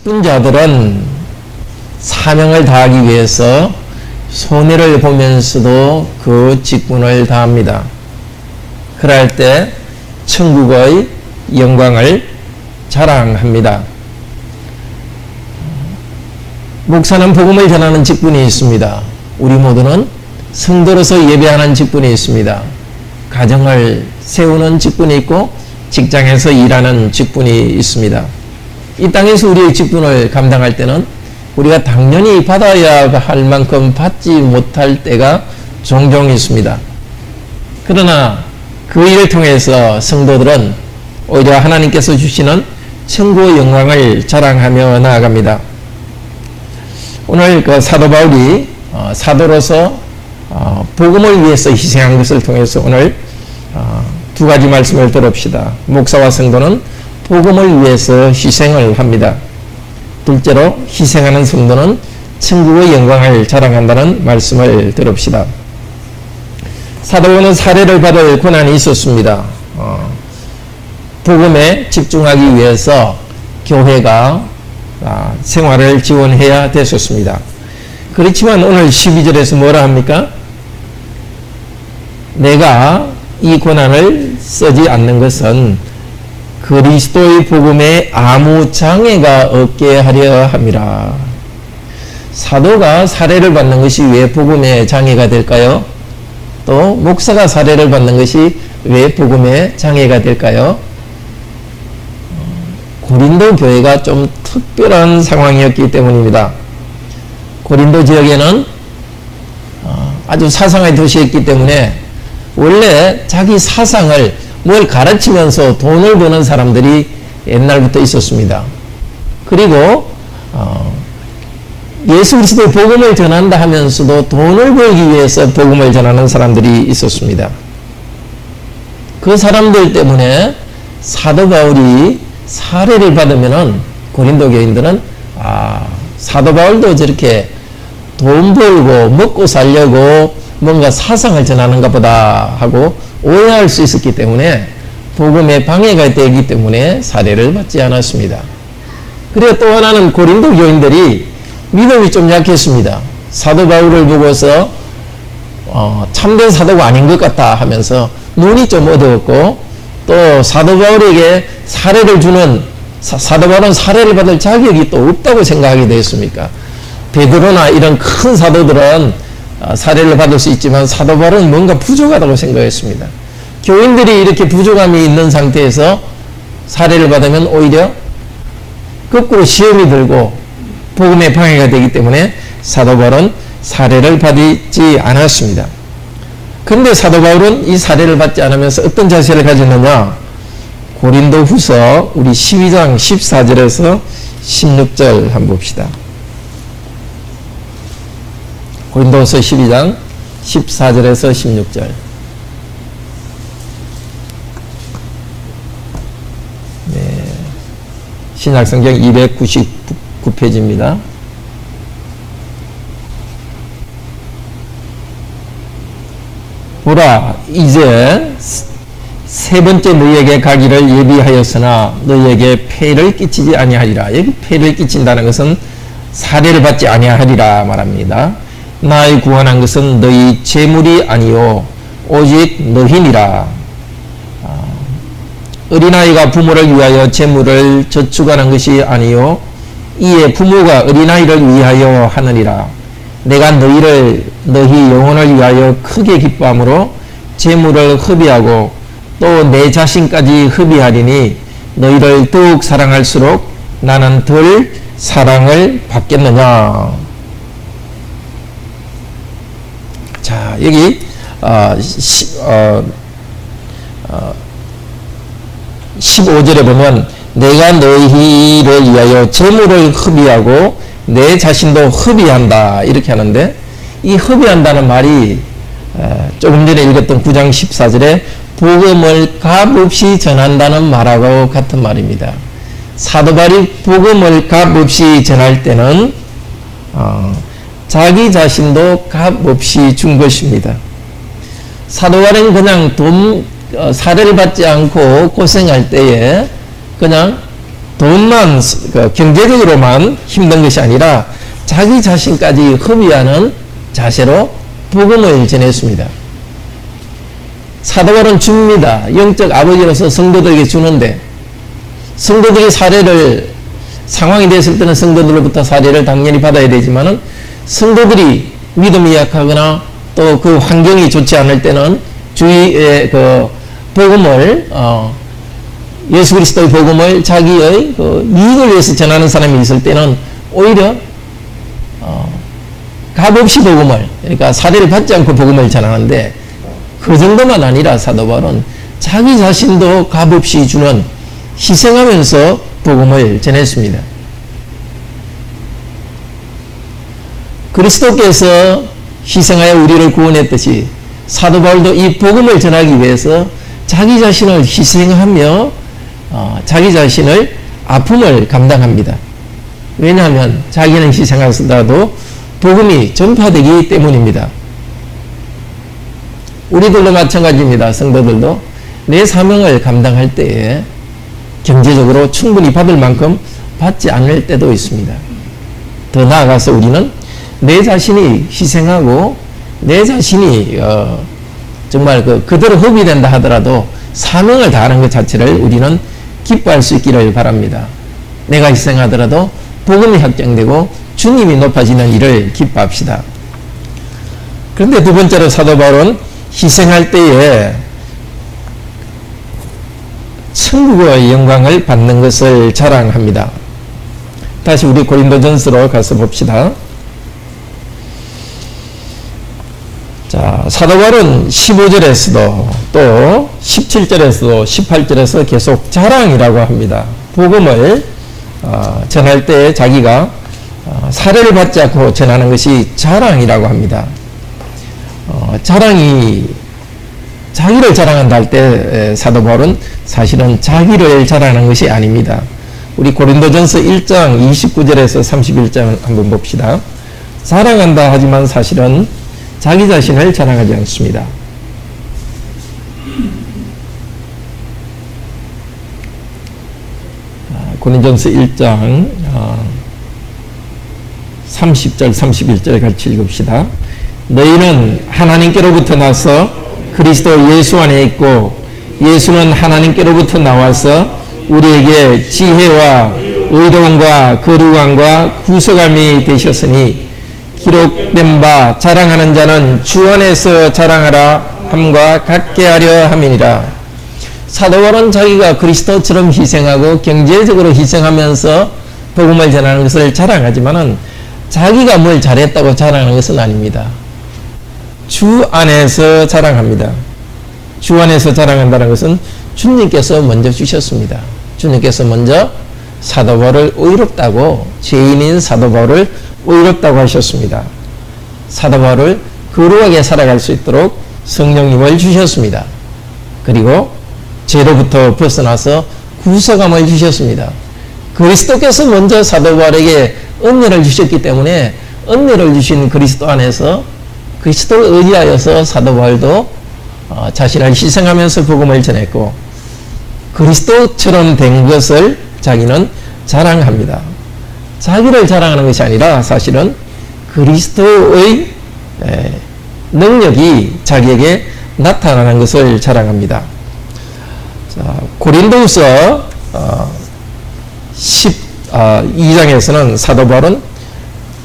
직분자들은 사명을 다하기 위해서 손해를 보면서도 그 직분을 다합니다. 그럴 때 천국의 영광을 자랑합니다. 목사는 복음을 전하는 직분이 있습니다. 우리 모두는 성도로서 예배하는 직분이 있습니다. 가정을 세우는 직분이 있고 직장에서 일하는 직분이 있습니다. 이 땅에서 우리의 직분을 감당할 때는 우리가 당연히 받아야 할 만큼 받지 못할 때가 종종 있습니다. 그러나 그 일을 통해서 성도들은 오히려 하나님께서 주시는 천국의 영광을 자랑하며 나아갑니다. 오늘 그 사도 바울이 사도로서 복음을 위해서 희생한 것을 통해서 오늘 두 가지 말씀을 들읍시다. 목사와 성도는 복음을 위해서 희생을 합니다. 둘째로 희생하는 성도는 천국의 영광을 자랑한다는 말씀을 들읍시다. 사도는 사례를 받을 고난이 있었습니다. 복음에 집중하기 위해서 교회가 생활을 지원해야 됐었습니다. 그렇지만 오늘 12절에서 뭐라 합니까? 내가 이 고난을 쓰지 않는 것은 그리스도의 복음에 아무 장애가 없게 하려 함이라. 사도가 사례를 받는 것이 왜 복음에 장애가 될까요? 또 목사가 사례를 받는 것이 왜 복음에 장애가 될까요? 고린도 교회가 좀 특별한 상황이었기 때문입니다. 고린도 지역에는 아주 사상의 도시였기 때문에 원래 자기 사상을 뭘 가르치면서 돈을 버는 사람들이 옛날부터 있었습니다. 그리고 예수 그리스도의 복음을 전한다 하면서도 돈을 벌기 위해서 복음을 전하는 사람들이 있었습니다. 그 사람들 때문에 사도 바울이 사례를 받으면은 고린도 교인들은 사도 바울도 저렇게 돈 벌고 먹고 살려고 뭔가 사상을 전하는가 보다 하고 오해할 수 있었기 때문에 복음에 방해가 되기 때문에 사례를 받지 않았습니다. 그리고 또 하나는 고린도 교인들이 믿음이 좀 약했습니다. 사도 바울을 보고서 참된 사도가 아닌 것 같다 하면서 눈이 좀 어두웠고 또 사도 바울에게 사례를 주는 사도 바울은 사례를 받을 자격이 또 없다고 생각하게 되었습니까? 베드로나 이런 큰 사도들은 사례를 받을 수 있지만 사도 바울은 뭔가 부족하다고 생각했습니다. 교인들이 이렇게 부족함이 있는 상태에서 사례를 받으면 오히려 거꾸로 시험이 들고 복음에 방해가 되기 때문에 사도 바울은 사례를 받지 않았습니다. 그런데 사도 바울은 이 사례를 받지 않으면서 어떤 자세를 가졌느냐? 고린도 후서 우리 12장 14절에서 16절 한번 봅시다. 고린도후서 12장 14절에서 16절. 네. 신약성경 299페이지입니다. 보라, 이제 세 번째 너희에게 가기를 예비하였으나 너희에게 폐를 끼치지 아니하리라. 여기 폐를 끼친다는 것은 사례를 받지 아니하리라 말합니다. 나의 구원한 것은 너희 재물이 아니요 오직 너희니라. 어린아이가 부모를 위하여 재물을 저축하는 것이 아니요 이에 부모가 어린아이를 위하여 하느니라. 내가 너희 영혼을 위하여 크게 기뻐함으로 재물을 허비하고 또 내 자신까지 허비하리니 너희를 더욱 사랑할수록 나는 덜 사랑을 받겠느냐. 자, 여기 15절에 보면 내가 너희를 위하여 재물을 허비하고 내 자신도 허비한다 이렇게 하는데 이 허비한다는 말이 조금 전에 읽었던 9장 14절에 복음을 값없이 전한다는 말하고 같은 말입니다. 사도 바울이 복음을 값없이 전할 때는 자기 자신도 값없이 준 것입니다. 사도 바울은 그냥 사례를 받지 않고 고생할 때에 그냥 돈만 경제적으로만 힘든 것이 아니라 자기 자신까지 허비하는 자세로 복음을 전했습니다. 사도 바울은 줍니다. 영적 아버지로서 성도들에게 주는데, 성도들의 사례를, 상황이 됐을 때는 성도들로부터 사례를 당연히 받아야 되지만은, 성도들이 믿음이 약하거나 또 그 환경이 좋지 않을 때는 주위에 그 복음을, 예수 그리스도의 복음을 자기의 그 이익을 위해서 전하는 사람이 있을 때는 오히려 값없이 복음을, 그러니까 사례를 받지 않고 복음을 전하는데, 그 정도만 아니라 사도 바울은 자기 자신도 값없이 주는, 희생하면서 복음을 전했습니다. 그리스도께서 희생하여 우리를 구원했듯이 사도 바울도 이 복음을 전하기 위해서 자기 자신을 희생하며 자기 자신을 아픔을 감당합니다. 왜냐하면 자기는 희생하더라도 복음이 전파되기 때문입니다. 우리들도 마찬가지입니다. 성도들도 내 사명을 감당할 때에 경제적으로 충분히 받을 만큼 받지 않을 때도 있습니다. 더 나아가서 우리는 내 자신이 희생하고 내 자신이 정말 그대로 허비된다 하더라도 사명을 다하는 것 자체를 우리는 기뻐할 수 있기를 바랍니다. 내가 희생하더라도 복음이 확장되고 주님이 높아지는 일을 기뻐합시다. 그런데 두 번째로 사도 바울은 희생할 때에 천국의 영광을 받는 것을 자랑합니다. 다시 우리 고린도전서로 가서 봅시다. 자, 사도 바울은 15절에서도 또 17절에서도 18절에서 계속 자랑이라고 합니다. 복음을 전할 때 자기가 사례를 받지 않고 전하는 것이 자랑이라고 합니다. 자랑이 자기를 자랑한다 할 때 사도 바울은 사실은 자기를 자랑하는 것이 아닙니다. 우리 고린도전서 1장 29절에서 31장 한번 봅시다. 자랑한다 하지만 사실은 자기 자신을 자랑하지 않습니다. 고린도전서 1장 30절 31절 같이 읽읍시다. 너희는 하나님께로부터 나서 그리스도 예수 안에 있고 예수는 하나님께로부터 나와서 우리에게 지혜와 의로움과 거룩함과 구속함이 되셨으니 기록된 바 자랑하는 자는 주 안에서 자랑하라 함과 같게 하려 함이니라. 사도 바울은 자기가 그리스도처럼 희생하고 경제적으로 희생하면서 복음을 전하는 것을 자랑하지만은 자기가 뭘 잘했다고 자랑하는 것은 아닙니다. 주 안에서 자랑합니다. 주 안에서 자랑한다는 것은 주님께서 먼저 주셨습니다. 주님께서 먼저 사도 바울을 의롭다고, 죄인인 사도 바울을 의롭다고 하셨습니다. 사도 바울을 거룩하게 살아갈 수 있도록 성령님을 주셨습니다. 그리고 죄로부터 벗어나서 구속함을 주셨습니다. 그리스도께서 먼저 사도 바울에게 은혜를 주셨기 때문에 은혜를 주신 그리스도 안에서 그리스도를 의지하여서 사도 바울도 자신을 희생하면서 복음을 전했고 그리스도처럼 된 것을 자기는 자랑합니다. 자기를 자랑하는 것이 아니라 사실은 그리스도의 능력이 자기에게 나타나는 것을 자랑합니다. 자, 고린도후서 12장에서는 사도 바울은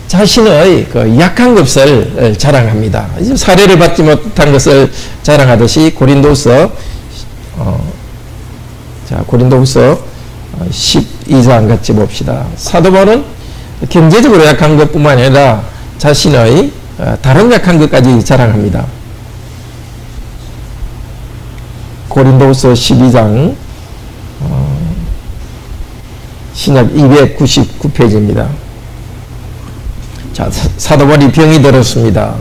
자신의 그 약한 것을 자랑합니다. 사례를 받지 못한 것을 자랑하듯이 고린도후서 12장 같이 봅시다. 사도 바울은 경제적으로 약한 것뿐만 아니라 자신의 다른 약한 것까지 자랑합니다. 고린도후서 12장 신약 299페이지입니다. 자, 사도 바울이 병이 들었습니다.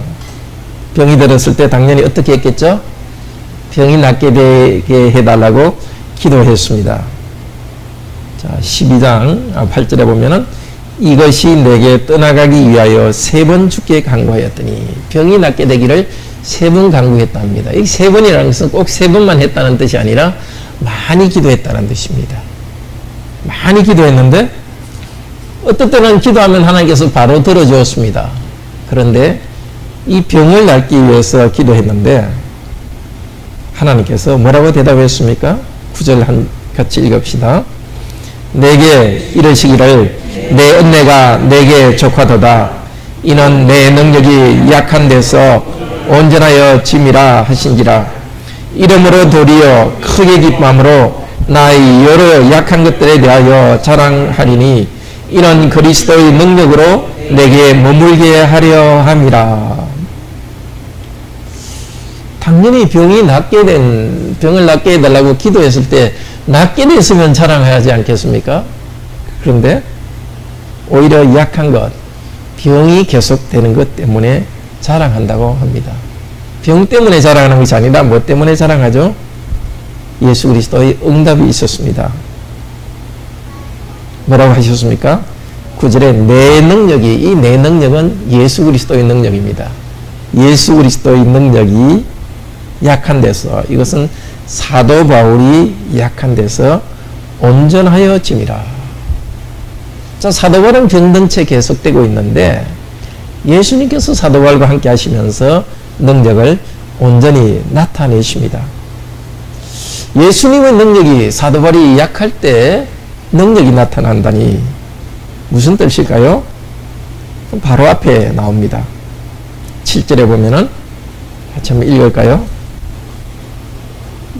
병이 들었을 때 당연히 어떻게 했겠죠? 병이 낫게 되게 해달라고 기도했습니다. 자, 12장 8절에 보면은 이것이 내게 떠나가기 위하여 3번 주께 간구하였더니 병이 낫게 되기를 3번 간구했다 합니다. 이 3번이라는 것은 꼭 3번만 했다는 뜻이 아니라 많이 기도했다는 뜻입니다. 많이 기도했는데 어떨 때는 기도하면 하나님께서 바로 들어주었습니다. 그런데 이 병을 낫기 위해서 기도했는데 하나님께서 뭐라고 대답했습니까? 9절 같이 읽읍시다. 내게 이르시기를 내 은혜가 내게 족하도다. 이는 내 능력이 약한 데서 온전하여 짐이라 하신지라. 이러므로 도리어 크게 기뻐함으로 나의 여러 약한 것들에 대하여 자랑하리니 이는 그리스도의 능력으로 내게 머물게 하려 함이라. 당연히 병을 낫게 해달라고 기도했을 때 낫게 됐으면 자랑하지 않겠습니까? 그런데 오히려 약한 것, 병이 계속되는 것 때문에 자랑한다고 합니다. 병 때문에 자랑하는 것이 아니라 뭐 때문에 자랑하죠? 예수 그리스도의 응답이 있었습니다. 뭐라고 하셨습니까? 9절에 내 능력이, 이 내 능력은 예수 그리스도의 능력입니다. 예수 그리스도의 능력이 약한 데서, 이것은 사도 바울이 약한 데서 온전하여 짐이라. 자, 사도 바울은 병든 채 계속되고 있는데 예수님께서 사도 바울과 함께 하시면서 능력을 온전히 나타내십니다. 예수님의 능력이 사도 바울이 약할 때 능력이 나타난다니 무슨 뜻일까요? 바로 앞에 나옵니다. 7절에 보면은 같이 한번 읽을까요?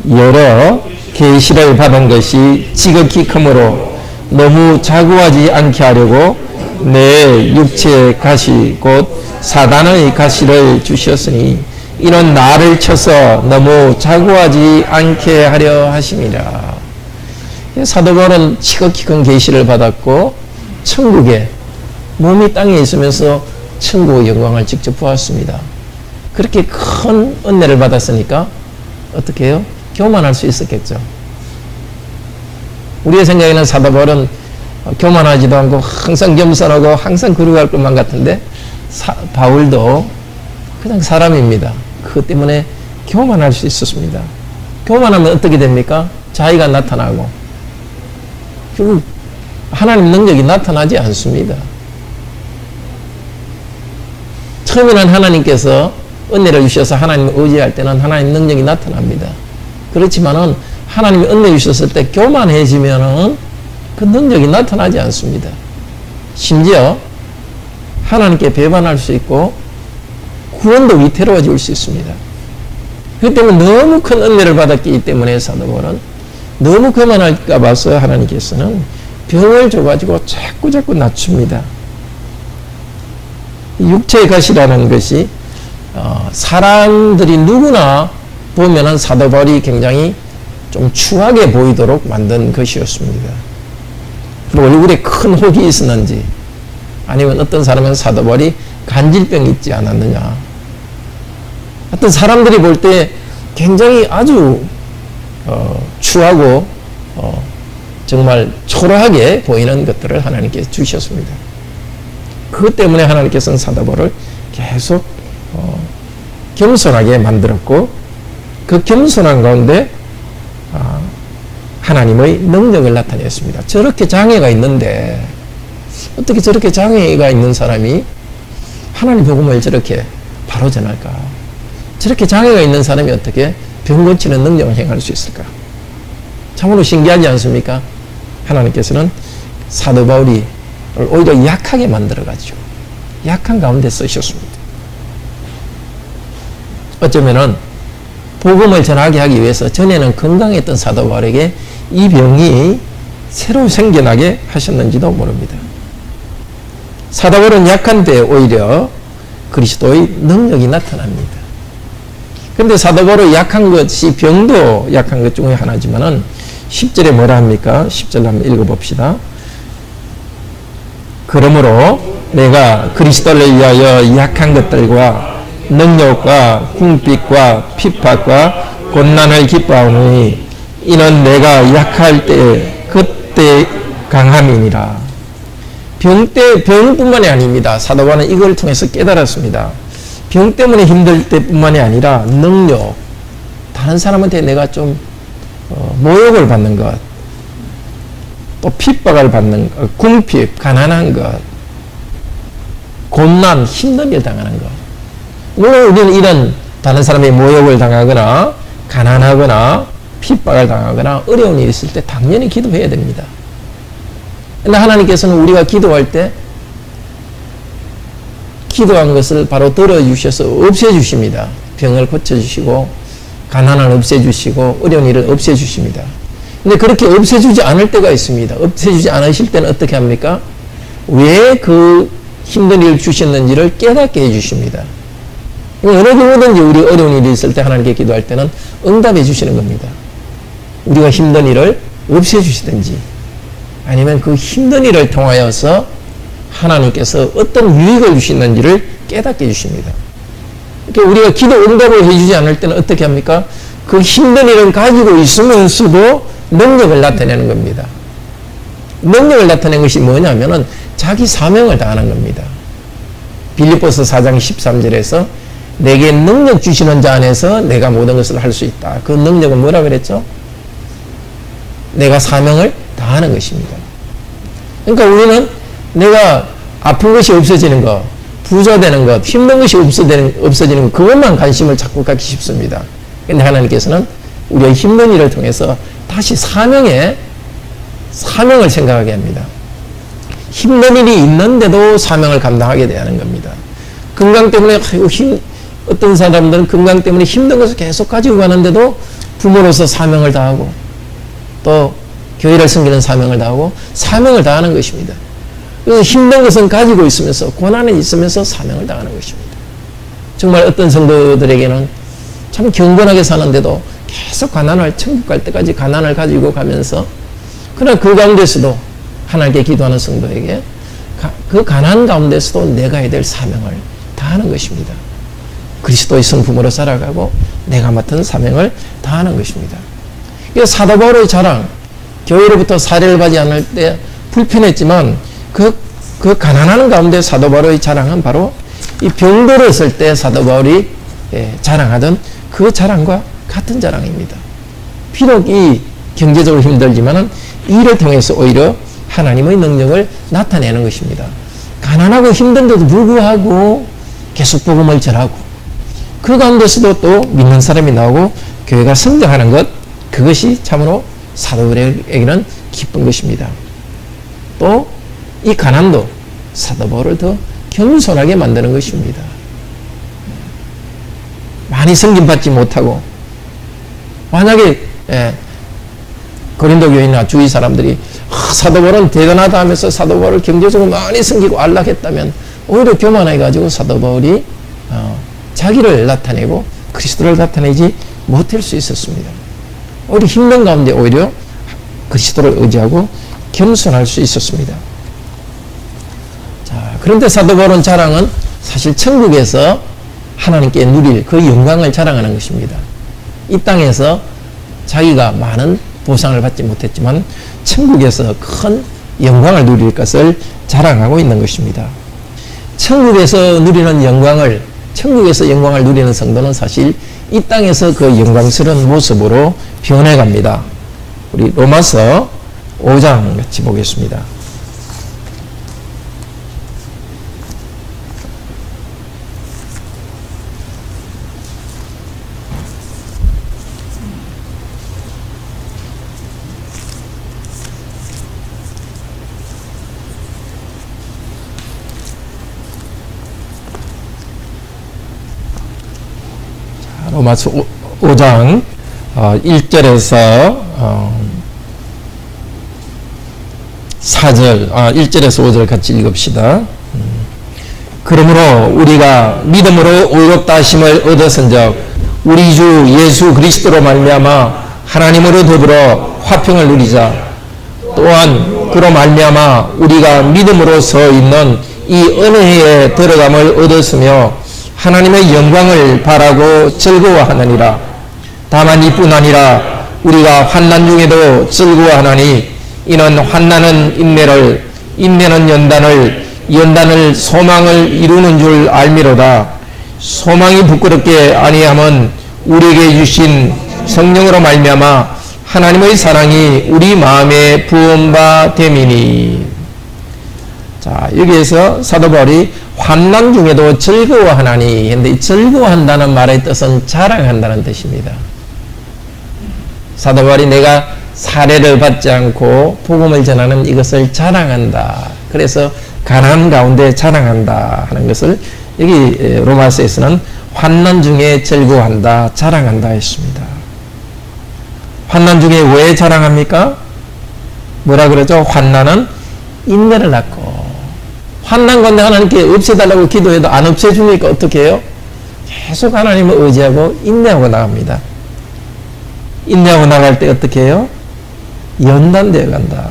여러 계시를 받은 것이 지극히 크므로 너무 자고하지 않게 하려고 내 육체의 가시 곧 사단의 가시를 주셨으니 이는 나를 쳐서 너무 자고하지 않게 하려 하심이라. 사도 바울은 지극히 큰 계시를 받았고 천국에 몸이 땅에 있으면서 천국의 영광을 직접 보았습니다. 그렇게 큰 은혜를 받았으니까 어떻게 해요? 교만할 수 있었겠죠. 우리의 생각에는 사도 바울은 교만하지도 않고 항상 겸손하고 항상 거룩할 것만 같은데 바울도 그냥 사람입니다. 그것 때문에 교만할 수 있었습니다. 교만하면 어떻게 됩니까? 자의가 나타나고 결국 하나님 능력이 나타나지 않습니다. 처음에는 하나님께서 은혜를 주셔서 하나님을 의지할 때는 하나님 능력이 나타납니다. 그렇지만은 하나님이 은혜 주셨을 때 교만해지면은 그 능력이 나타나지 않습니다. 심지어 하나님께 배반할 수 있고 구원도 위태로워질 수 있습니다. 그렇기 때문에 너무 큰 은혜를 받았기 때문에 사도 바울은 너무 교만할까 봐서 하나님께서는 병을 줘가지고 자꾸 낮춥니다. 육체의 가시라는 것이 사람들이 누구나 보면은 사도 바울이 굉장히 좀 추하게 보이도록 만든 것이었습니다. 뭐 얼굴에 큰 혹이 있었는지 아니면 어떤 사람은 사도 바울이 간질병이 있지 않았느냐. 어떤 사람들이 볼 때 굉장히 아주 추하고 정말 초라하게 보이는 것들을 하나님께 주셨습니다. 그것 때문에 하나님께서는 사도 바울을 계속 겸손하게 만들었고 그 겸손한 가운데 하나님의 능력을 나타냈습니다. 저렇게 장애가 있는데 어떻게 저렇게 장애가 있는 사람이 하나님 복음을 저렇게 바로 전할까? 저렇게 장애가 있는 사람이 어떻게 병 고치는 능력을 행할 수 있을까? 참으로 신기하지 않습니까? 하나님께서는 사도 바울이 오히려 약하게 만들어가지고 약한 가운데 쓰셨습니다. 어쩌면은 복음을 전하게 하기 위해서 전에는 건강했던 사도 바울에게 이 병이 새로 생겨나게 하셨는지도 모릅니다. 사도 바울은 약한데 오히려 그리스도의 능력이 나타납니다. 그런데 사도 바울의 약한 것이 병도 약한 것 중에 하나지만은 10절에 뭐라 합니까? 10절 한번 읽어봅시다. 그러므로 내가 그리스도를 위하여 약한 것들과 능력과 궁핍과 핍박과 곤난을 기뻐하오니 이는 내가 약할 때 그때 강함이니라. 병뿐만이 아닙니다. 사도 바울은 이걸 통해서 깨달았습니다. 병 때문에 힘들 때뿐만이 아니라 능력, 다른 사람한테 내가 좀 모욕을 받는 것, 또 핍박을 받는 것, 궁핍, 가난한 것, 곤난, 힘든 일 당하는 것. 물론 우리는 이런 다른 사람의 모욕을 당하거나 가난하거나 핍박을 당하거나 어려운 일이 있을 때 당연히 기도해야 됩니다. 그런데 하나님께서는 우리가 기도할 때 기도한 것을 바로 들어주셔서 없애주십니다. 병을 고쳐주시고 가난을 없애주시고 어려운 일을 없애주십니다. 근데 그렇게 없애주지 않을 때가 있습니다. 없애주지 않으실 때는 어떻게 합니까? 왜 그 힘든 일을 주셨는지를 깨닫게 해주십니다. 어느 경우든지 우리 어려운 일이 있을 때 하나님께 기도할 때는 응답해 주시는 겁니다. 우리가 힘든 일을 없애주시든지 아니면 그 힘든 일을 통하여서 하나님께서 어떤 유익을 주시는지를 깨닫게 해주십니다. 그러니까 우리가 기도 응답을 해주지 않을 때는 어떻게 합니까? 그 힘든 일을 가지고 있으면서도 능력을 나타내는 겁니다. 능력을 나타내는 것이 뭐냐면은 자기 사명을 다하는 겁니다. 빌립보서 4장 13절에서 내게 능력 주시는 자 안에서 내가 모든 것을 할 수 있다. 그 능력은 뭐라 그랬죠? 내가 사명을 다하는 것입니다. 그러니까 우리는 내가 아픈 것이 없어지는 것, 부자 되는 것, 힘든 것이 없어지는 것, 그것만 관심을 자꾸 갖기 쉽습니다. 그런데 하나님께서는 우리의 힘든 일을 통해서 다시 사명을 생각하게 합니다. 힘든 일이 있는데도 사명을 감당하게 되는 겁니다. 건강 때문에 어떤 사람들은 건강 때문에 힘든 것을 계속 가지고 가는데도 부모로서 사명을 다하고 또 교회를 섬기는 사명을 다하고 사명을 다하는 것입니다. 그래서 힘든 것은 가지고 있으면서 고난이 있으면서 사명을 다하는 것입니다. 정말 어떤 성도들에게는 참 경건하게 사는데도 계속 가난을 천국 갈 때까지 가난을 가지고 가면서 그러나 그 가운데서도 하나님께 기도하는 성도에게 그 가난 가운데서도 내가 해야 될 사명을 다하는 것입니다. 그리스도의 성품으로 살아가고 내가 맡은 사명을 다하는 것입니다. 이 사도 바울의 자랑, 교회로부터 사례를 받지 않을 때 불편했지만 그 가난한 가운데 사도 바울의 자랑은 바로 이 병들었을 때 사도 바울이 자랑하던 그 자랑과 같은 자랑입니다. 비록 이 경제적으로 힘들지만은 이를 통해서 오히려 하나님의 능력을 나타내는 것입니다. 가난하고 힘든데도 불구하고 계속 복음을 전하고 그 가운데서도 또 믿는 사람이 나오고 교회가 성장하는 것, 그것이 참으로 사도들에게는 기쁜 것입니다. 또 이 가난도 사도 바울을 더 겸손하게 만드는 것입니다. 많이 섬김받지 못하고 만약에 고린도 교인이나 주위 사람들이 사도 바울은 대단하다 하면서 사도 바울을 경제적으로 많이 섬기고 안락했다면 오히려 교만해가지고 사도 바울이 자기를 나타내고 그리스도를 나타내지 못할 수 있었습니다. 오히려 힘든 가운데 오히려 그리스도를 의지하고 겸손할 수 있었습니다. 자, 그런데 사도 바울의 자랑은 사실 천국에서 하나님께 누릴 그 영광을 자랑하는 것입니다. 이 땅에서 자기가 많은 보상을 받지 못했지만 천국에서 큰 영광을 누릴 것을 자랑하고 있는 것입니다. 천국에서 누리는 영광을, 천국에서 영광을 누리는 성도는 사실 이 땅에서 그 영광스러운 모습으로 변해갑니다. 우리 로마서 5장 같이 보겠습니다. 로마서 5장 1절에서 4절, 1절에서 5절 같이 읽읍시다. 그러므로 우리가 믿음으로 의롭다 하심을 얻었은즉 우리 주 예수 그리스도로 말미암아 하나님으로 더불어 화평을 누리자. 또한 그로 말미암아 우리가 믿음으로 서 있는 이 은혜에 들어감을 얻었으며 하나님의 영광을 바라고 즐거워하느니라. 다만 이뿐 아니라 우리가 환난 중에도 즐거워하나니 이는 환난은 인내를, 인내는 연단을, 연단을 소망을 이루는 줄 알미로다. 소망이 부끄럽게 아니함은 우리에게 주신 성령으로 말미암아 하나님의 사랑이 우리 마음에 부은 바 됨이니. 자, 여기에서 사도 바울이 환난 중에도 즐거워하나니 했는데, 이 즐거워한다는 말의 뜻은 자랑한다는 뜻입니다. 사도 바울이 내가 사례를 받지 않고 복음을 전하는 이것을 자랑한다. 그래서 가난 가운데 자랑한다 하는 것을 여기 로마서에서는 환난 중에 즐거워한다, 자랑한다 했습니다. 환난 중에 왜 자랑합니까? 뭐라 그러죠? 환난은 인내를 낳고. 환난 건데 하나님께 없애달라고 기도해도 안 없애주니까 어떻게 해요? 계속 하나님을 의지하고 인내하고 나갑니다. 인내하고 나갈 때 어떻게 해요? 연단되어 간다.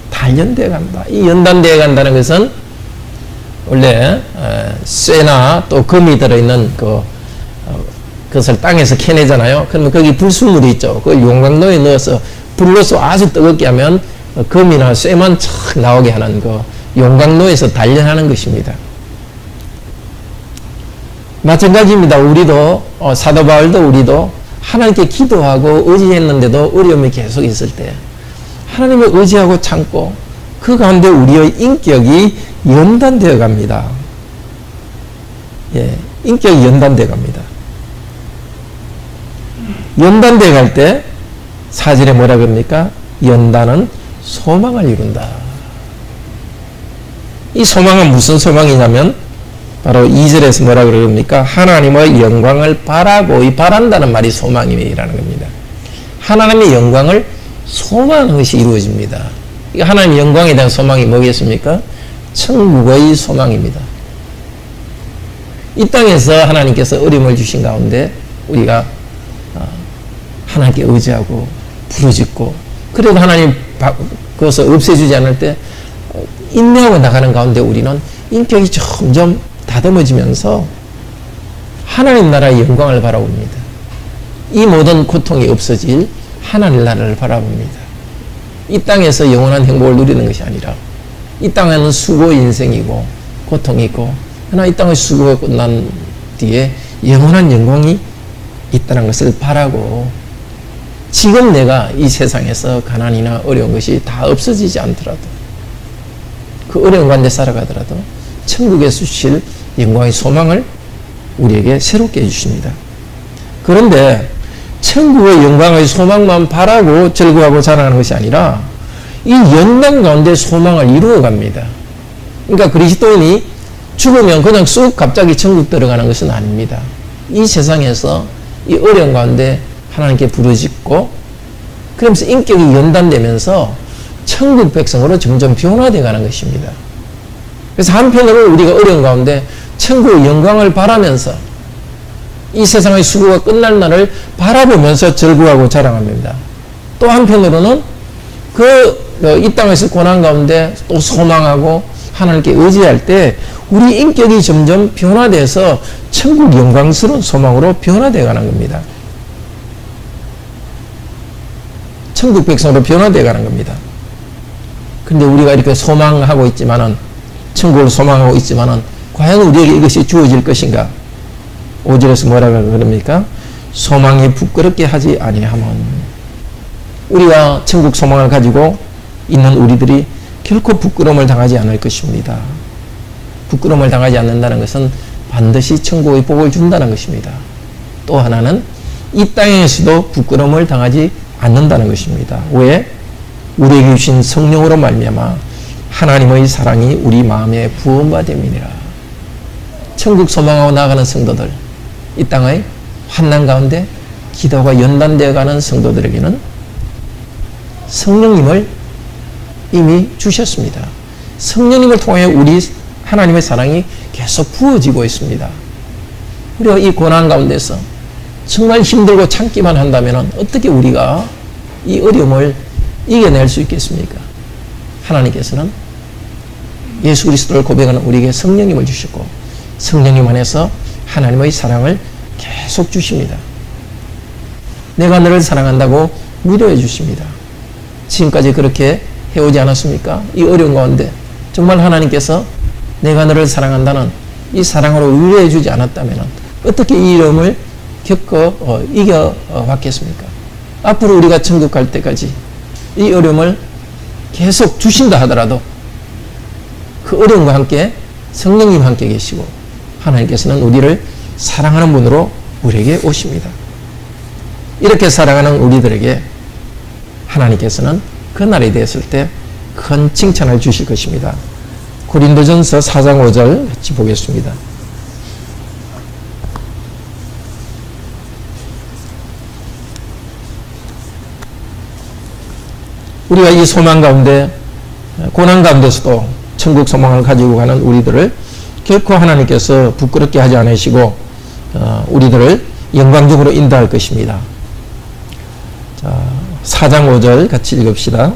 단련되어 간다. 이 연단되어 간다는 것은 원래 쇠나 또 금이 들어있는 그것을 땅에서 캐내잖아요. 그러면 거기 불순물이 있죠. 그걸 용광로에 넣어서 불로서 아주 뜨겁게 하면 금이나 쇠만 촥 나오게 하는 용광로에서 단련하는 것입니다. 마찬가지입니다. 우리도 사도 바울도 우리도 하나님께 기도하고 의지했는데도 어려움이 계속 있을 때 하나님을 의지하고 참고 그 가운데 우리의 인격이 연단되어 갑니다. 예, 인격이 연단되어 갑니다. 연단되어 갈 때 사절에 뭐라 그럽니까? 연단은 소망을 이룬다. 이 소망은 무슨 소망이냐면 바로 2절에서 뭐라 그럽니까? 하나님의 영광을 바라고, 이 바란다는 말이 소망이라는 겁니다. 하나님의 영광을 소망하는 것이 이루어집니다. 하나님의 영광에 대한 소망이 뭐겠습니까? 천국의 소망입니다. 이 땅에서 하나님께서 어려움을 주신 가운데 우리가 하나님께 의지하고 부르짖고, 그래도 하나님 그것을 없애주지 않을 때 인내하고 나가는 가운데 우리는 인격이 점점 다듬어지면서 하나님 나라의 영광을 바라봅니다. 이 모든 고통이 없어질 하나님 나라를 바라봅니다. 이 땅에서 영원한 행복을 누리는 것이 아니라 이 땅에는 수고 인생이고 고통이 있고, 그러나 이 땅의 수고가 끝난 뒤에 영원한 영광이 있다는 것을 바라고, 지금 내가 이 세상에서 가난이나 어려운 것이 다 없어지지 않더라도, 그 어려운 가운데 살아가더라도 천국에서 주실 영광의 소망을 우리에게 새롭게 해주십니다. 그런데 천국의 영광의 소망만 바라고 즐거워하고 자랑하는 것이 아니라 이 연단 가운데 소망을 이루어갑니다. 그러니까 그리스도인이 죽으면 그냥 쑥 갑자기 천국 들어가는 것은 아닙니다. 이 세상에서 이 어려운 가운데 하나님께 부르짖고, 그러면서 인격이 연단되면서 천국 백성으로 점점 변화되어 가는 것입니다. 그래서 한편으로 우리가 어려운 가운데 천국의 영광을 바라면서 이 세상의 수고가 끝날 날을 바라보면서 즐거워하고 자랑합니다. 또 한편으로는 이 땅에서 고난 가운데 또 소망하고 하나님께 의지할 때 우리 인격이 점점 변화돼서 천국 영광스러운 소망으로 변화되어 가는 겁니다. 천국 백성으로 변화되어 가는 겁니다. 근데 우리가 이렇게 소망하고 있지만은, 천국을 소망하고 있지만은, 과연 우리에게 이것이 주어질 것인가? 5절에서 뭐라고 그럽니까? 소망이 부끄럽게 하지 아니하면. 우리가 천국 소망을 가지고 있는 우리들이 결코 부끄러움을 당하지 않을 것입니다. 부끄러움을 당하지 않는다는 것은 반드시 천국의 복을 준다는 것입니다. 또 하나는 이 땅에서도 부끄러움을 당하지 않는다는 것입니다. 왜? 우리에게 주신 성령으로 말미암아 하나님의 사랑이 우리 마음에 부음바 됨이니라. 천국 소망하고 나아가는 성도들, 이 땅의 환난 가운데 기도가 연단되어 가는 성도들에게는 성령님을 이미 주셨습니다. 성령님을 통해 우리 하나님의 사랑이 계속 부어지고 있습니다. 우리가 이 고난 가운데서 정말 힘들고 참기만 한다면 어떻게 우리가 이 어려움을 이겨낼 수 있겠습니까? 하나님께서는 예수 그리스도를 고백하는 우리에게 성령님을 주셨고, 성령님 안에서 하나님의 사랑을 계속 주십니다. 내가 너를 사랑한다고 위로해 주십니다. 지금까지 그렇게 해오지 않았습니까? 이 어려운 가운데 정말 하나님께서 내가 너를 사랑한다는 이 사랑으로 위로해 주지 않았다면 어떻게 이 어려움을 겪어 이겨 왔겠습니까? 앞으로 우리가 천국 갈 때까지 이 어려움을 계속 주신다 하더라도 그 어려움과 함께 성령님 함께 계시고 하나님께서는 우리를 사랑하는 분으로 우리에게 오십니다. 이렇게 사랑하는 우리들에게 하나님께서는 그날이 되었을 때 큰 칭찬을 주실 것입니다. 고린도전서 4장 5절 같이 보겠습니다. 우리가 이 소망 가운데 고난 가운데서도 천국 소망을 가지고 가는 우리들을 결코 하나님께서 부끄럽게 하지 않으시고 우리들을 영광적으로 인도할 것입니다. 자, 4장 5절 같이 읽읍시다.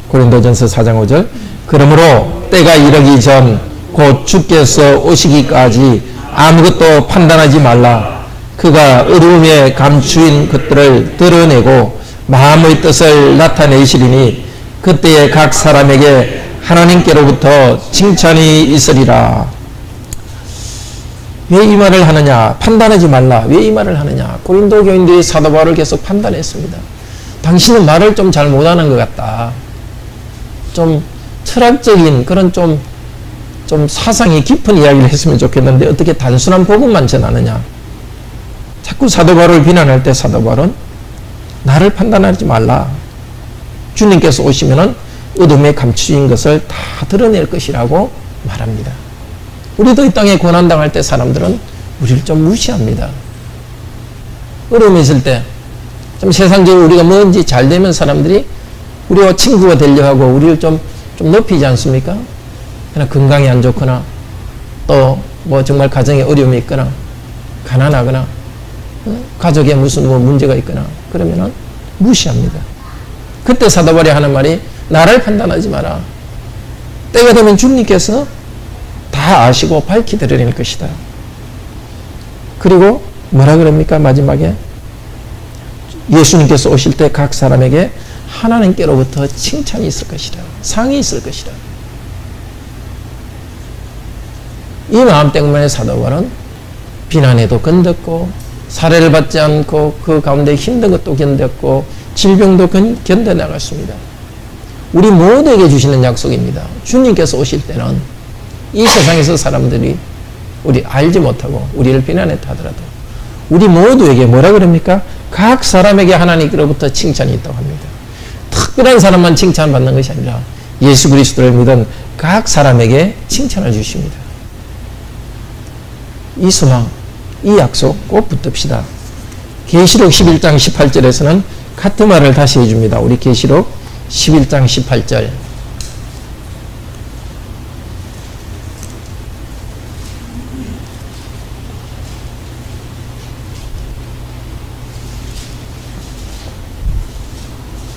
고린도전서 4장 5절. 그러므로 때가 이르기 전 곧 주께서 오시기까지 아무것도 판단하지 말라. 그가 어두움에 감추인 것들을 드러내고 마음의 뜻을 나타내시리니 그때에 각 사람에게 하나님께로부터 칭찬이 있으리라. 왜 이 말을 하느냐? 판단하지 말라. 왜 이 말을 하느냐? 고린도 교인들이 사도 바울을 계속 판단했습니다. 당신은 말을 좀 잘 못하는 것 같다. 좀 철학적인 그런 좀 사상이 깊은 이야기를 했으면 좋겠는데 어떻게 단순한 복음만 전하느냐? 자꾸 사도 바울을 비난할 때 사도 바울은 나를 판단하지 말라. 주님께서 오시면은 어둠에 감추인 것을 다 드러낼 것이라고 말합니다. 우리도 이 땅에 고난당할 때 사람들은 우리를 좀 무시합니다. 어려움이 있을 때 좀 세상적으로 우리가 뭔지 잘 되면 사람들이 우리와 친구가 되려 하고 우리를 좀 높이지 않습니까? 그냥 건강이 안 좋거나 또 뭐 정말 가정에 어려움이 있거나 가난하거나 가족에 무슨 뭐 문제가 있거나 그러면은 무시합니다. 그때 사도 바울이 하는 말이 나를 판단하지 마라. 때가 되면 주님께서 다 아시고 밝히 드러낼 것이다. 그리고 뭐라 그럽니까? 마지막에 예수님께서 오실 때 각 사람에게 하나님께로부터 칭찬이 있을 것이다. 상이 있을 것이다. 이 마음 때문에 사도 바울은 비난에도 건졌고 살해를 받지 않고 그 가운데 힘든 것도 견뎠고 질병도 견뎌나갔습니다. 우리 모두에게 주시는 약속입니다. 주님께서 오실 때는 이 세상에서 사람들이 우리 알지 못하고 우리를 비난했다 하더라도 우리 모두에게 뭐라 그럽니까? 각 사람에게 하나님께로부터 칭찬이 있다고 합니다. 특별한 사람만 칭찬받는 것이 아니라 예수 그리스도를 믿은 각 사람에게 칭찬을 주십니다. 이 소망, 이 약속 꼭 붙듭시다. 계시록 11장 18절에서는 같은 말을 다시 해줍니다. 우리 계시록 11장 18절.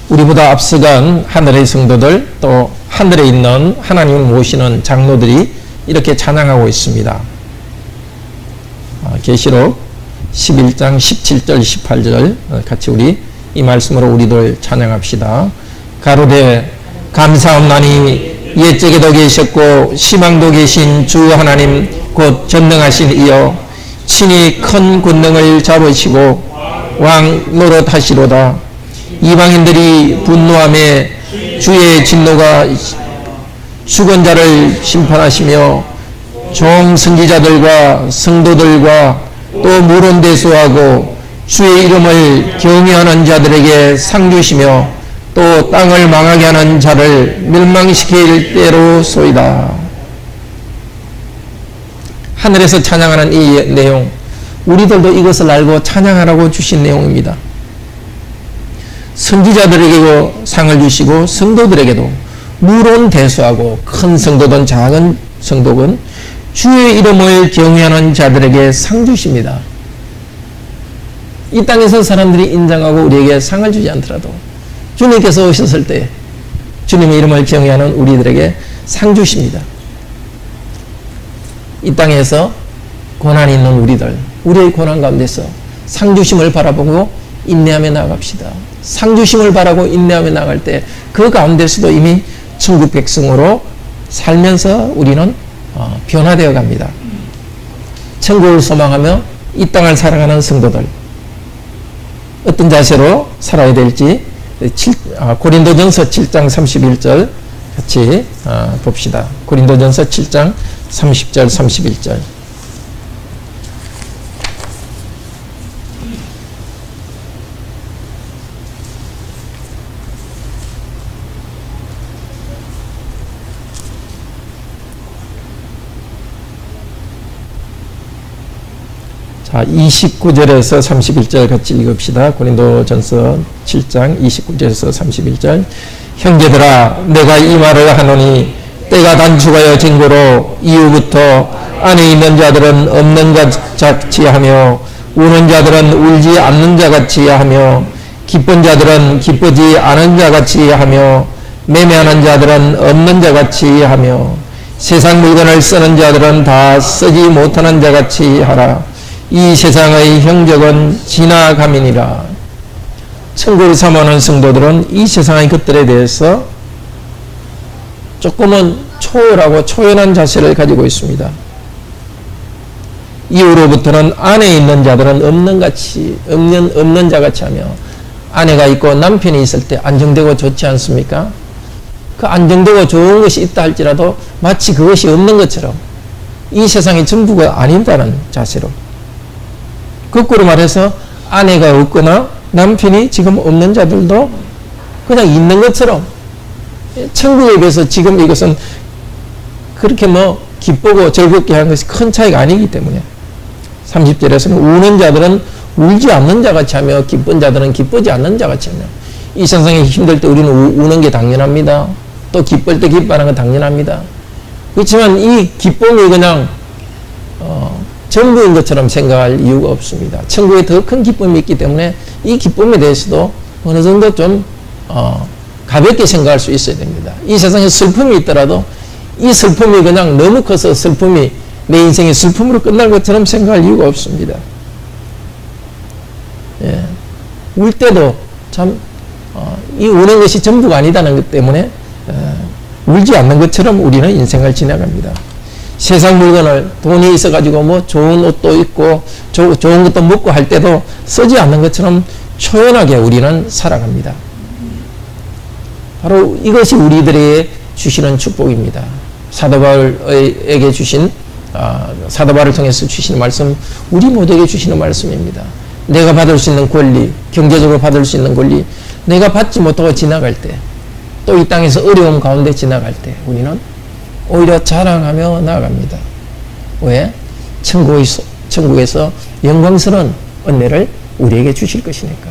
우리보다 앞서간 하늘의 성도들 또 하늘에 있는 하나님을 모시는 장로들이 이렇게 찬양하고 있습니다. 계시록 11장 17절 18절 같이 우리 이 말씀으로 우리들 찬양합시다. 가로되 감사옵나니 옛적에도 계셨고 시망도 계신 주 하나님 곧 전능하신 이여 친히 큰 권능을 잡으시고 왕 노릇하시로다. 이방인들이 분노함에 주의 진노가 죽은 자를 심판하시며 종 선지자들과 성도들과 또 물론대수하고 주의 이름을 경외하는 자들에게 상 주시며 또 땅을 망하게 하는 자를 멸망시킬 때로소이다. 하늘에서 찬양하는 이 내용, 우리들도 이것을 알고 찬양하라고 주신 내용입니다. 선지자들에게도 상을 주시고 성도들에게도 물론대수하고 큰 성도든 작은 성도든 주의 이름을 경외하는 자들에게 상 주십니다. 이 땅에서 사람들이 인정하고 우리에게 상을 주지 않더라도 주님께서 오셨을 때 주님의 이름을 경외하는 우리들에게 상 주십니다. 이 땅에서 고난이 있는 우리들, 우리의 고난 가운데서 상 주심을 바라보고 인내하며 나갑시다. 상 주심을 바라고 인내하며 나갈 때 그 가운데서도 이미 천국 백성으로 살면서 우리는 변화되어 갑니다. 천국을 소망하며 이 땅을 살아가는 성도들, 어떤 자세로 살아야 될지 고린도전서 7장 31절 같이 봅시다. 고린도전서 7장 30절 31절. 자, 29절에서 31절 같이 읽읍시다. 고린도전서 7장 29절에서 31절. 형제들아, 내가 이 말을 하노니 때가 단축하여 증거로 이후부터 안에 있는 자들은 없는 자 같이 하며 우는 자들은 울지 않는 자 같이 하며 기쁜 자들은 기쁘지 않은 자 같이 하며 매매하는 자들은 없는 자 같이 하며 세상 물건을 쓰는 자들은 다 쓰지 못하는 자 같이 하라. 이 세상의 형적은 지나감이니라. 천국을 사모하는 성도들은 이 세상의 것들에 대해서 조금은 초월하고 초연한 자세를 가지고 있습니다. 이후로부터는 안에 있는 자들은 없는 자 같이 하며, 아내가 있고 남편이 있을 때 안정되고 좋지 않습니까? 그 안정되고 좋은 것이 있다 할지라도 마치 그것이 없는 것처럼 이 세상이 전부가 아닌다는 자세로, 거꾸로 말해서 아내가 없거나 남편이 지금 없는 자들도 그냥 있는 것처럼, 천국에 비해서 지금 이것은 그렇게 기쁘고 즐겁게 하는 것이 큰 차이가 아니기 때문에 30절에서는 우는 자들은 울지 않는 자 같이 하며 기쁜 자들은 기쁘지 않는 자 같이 하며, 이 세상에 힘들 때 우리는 우는 게 당연합니다. 또 기쁠 때 기뻐하는 건 당연합니다. 그렇지만 이 기쁨이 그냥 전부인 것처럼 생각할 이유가 없습니다. 천국에 더 큰 기쁨이 있기 때문에 이 기쁨에 대해서도 어느 정도 좀 가볍게 생각할 수 있어야 됩니다. 이 세상에 슬픔이 있더라도 이 슬픔이 그냥 너무 커서 슬픔이 내 인생의 슬픔으로 끝날 것처럼 생각할 이유가 없습니다. 예. 울 때도 참 이 우는 것이 전부가 아니다는 것 때문에 울지 않는 것처럼 우리는 인생을 지나갑니다. 세상 물건을 돈이 있어가지고 좋은 옷도 입고 좋은 것도 먹고 할 때도 쓰지 않는 것처럼 초연하게 우리는 살아갑니다. 바로 이것이 우리들에게 주시는 축복입니다. 사도 바울에게 주신 사도 바울을 통해서 주시는 말씀, 우리 모두에게 주시는 말씀입니다. 내가 받을 수 있는 권리, 경제적으로 받을 수 있는 권리, 내가 받지 못하고 지나갈 때, 또 이 땅에서 어려움 가운데 지나갈 때 우리는 오히려 자랑하며 나아갑니다. 왜? 천국에서 영광스러운 은혜를 우리에게 주실 것이니까.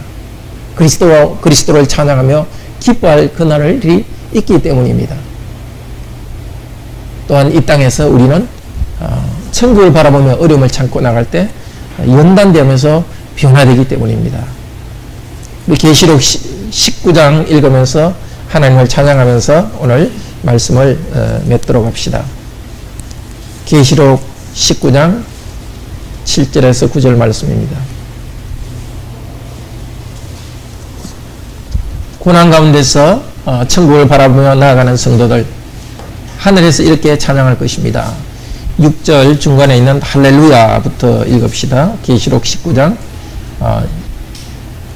그리스도를 찬양하며 기뻐할 그날이 있기 때문입니다. 또한 이 땅에서 우리는 천국을 바라보며 어려움을 참고 나갈 때 연단되면서 변화되기 때문입니다. 우리 계시록 19장 읽으면서 하나님을 찬양하면서 오늘 말씀을 맺도록 합시다. 계시록 19장 7절에서 9절 말씀입니다. 고난 가운데서 천국을 바라보며 나아가는 성도들, 하늘에서 이렇게 찬양할 것입니다. 6절 중간에 있는 할렐루야부터 읽읍시다. 계시록 19장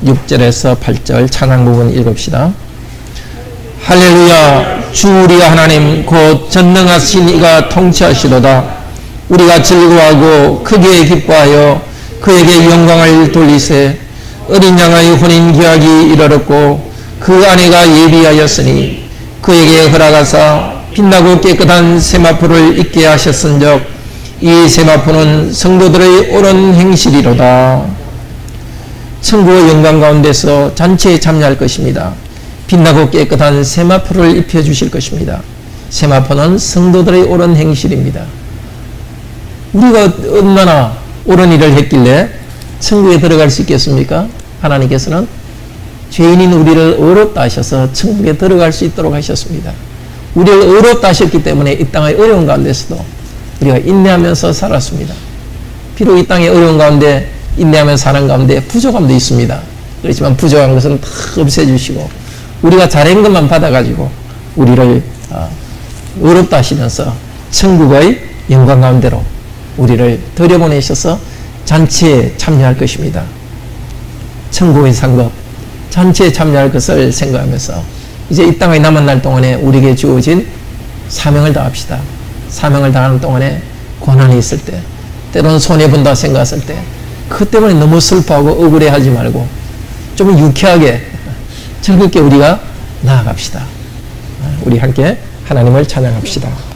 6절에서 8절 찬양 부분 읽읍시다. 할렐루야. 주 우리 하나님 곧 전능하신 이가 통치하시도다. 우리가 즐거워하고 크게 기뻐하여 그에게 영광을 돌리세. 어린 양의 혼인 기약이 이르렀고 그 아내가 예비하였으니 그에게 허락하사 빛나고 깨끗한 세마포를 입게 하셨은즉 이 세마포는 성도들의 옳은 행실이로다. 천국의 영광 가운데서 잔치에 참여할 것입니다. 빛나고 깨끗한 세마포를 입혀주실 것입니다. 세마포는 성도들의 옳은 행실입니다. 우리가 얼마나 옳은 일을 했길래 천국에 들어갈 수 있겠습니까? 하나님께서는 죄인인 우리를 의롭다 하셔서 천국에 들어갈 수 있도록 하셨습니다. 우리를 의롭다 하셨기 때문에 이 땅의 어려운 가운데서도 우리가 인내하면서 살았습니다. 비록 이 땅의 어려운 가운데 인내하면서 사는 가운데 부족함도 있습니다. 그렇지만 부족한 것은 다 없애주시고 우리가 잘한 것만 받아가지고 우리를 의롭다 하시면서 천국의 영광 가운데로 우리를 들여보내셔서 잔치에 참여할 것입니다. 천국의 상급 전체에 참여할 것을 생각하면서 이제 이 땅에 남은 날 동안에 우리에게 주어진 사명을 다합시다. 사명을 다하는 동안에 고난이 있을 때, 때로는 손해본다 생각했을 때, 그것 때문에 너무 슬퍼하고 억울해하지 말고 좀 유쾌하게 즐겁게 우리가 나아갑시다. 우리 함께 하나님을 찬양합시다.